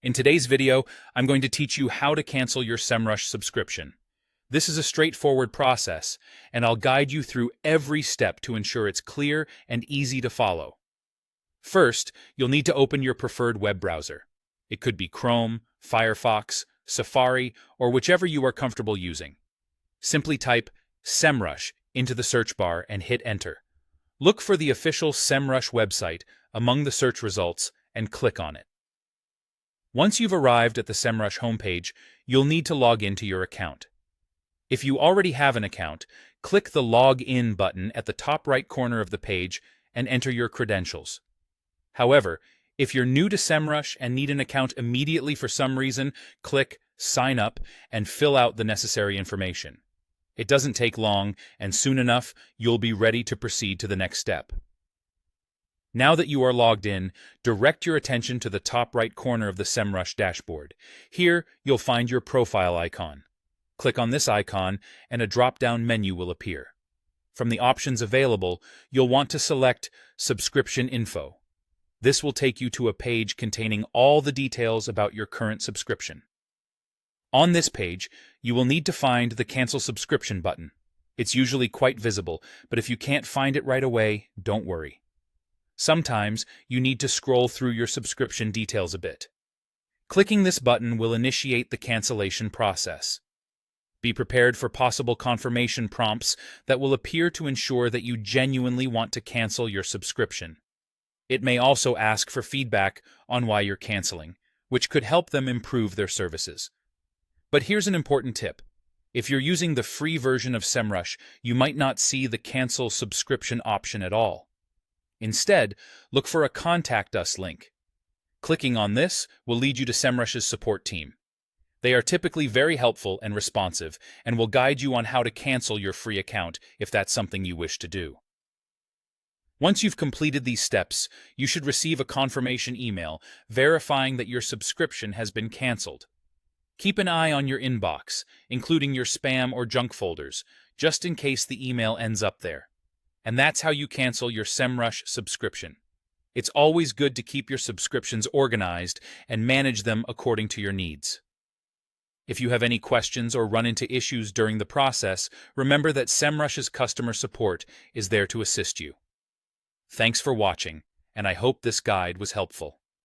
In today's video, I'm going to teach you how to cancel your Semrush subscription. This is a straightforward process, and I'll guide you through every step to ensure it's clear and easy to follow. First, you'll need to open your preferred web browser. It could be Chrome, Firefox, Safari, or whichever you are comfortable using. Simply type Semrush into the search bar and hit Enter. Look for the official Semrush website among the search results and click on it. Once you've arrived at the Semrush homepage, you'll need to log into your account. If you already have an account, click the Log In button at the top right corner of the page and enter your credentials. However, if you're new to Semrush and need an account immediately for some reason, click Sign Up and fill out the necessary information. It doesn't take long, and soon enough, you'll be ready to proceed to the next step. Now that you are logged in, direct your attention to the top right corner of the Semrush dashboard. Here, you'll find your profile icon. Click on this icon, and a drop-down menu will appear. From the options available, you'll want to select Subscription Info. This will take you to a page containing all the details about your current subscription. On this page, you will need to find the Cancel Subscription button. It's usually quite visible, but if you can't find it right away, don't worry. Sometimes you need to scroll through your subscription details a bit. Clicking this button will initiate the cancellation process. Be prepared for possible confirmation prompts that will appear to ensure that you genuinely want to cancel your subscription. It may also ask for feedback on why you're canceling, which could help them improve their services. But here's an important tip. If you're using the free version of Semrush, you might not see the Cancel Subscription option at all. Instead, look for a Contact Us link. Clicking on this will lead you to Semrush's support team. They are typically very helpful and responsive and will guide you on how to cancel your free account if that's something you wish to do. Once you've completed these steps, you should receive a confirmation email verifying that your subscription has been canceled. Keep an eye on your inbox, including your spam or junk folders, just in case the email ends up there. And that's how you cancel your Semrush subscription. It's always good to keep your subscriptions organized and manage them according to your needs. If you have any questions or run into issues during the process, remember that Semrush's customer support is there to assist you. Thanks for watching, and I hope this guide was helpful.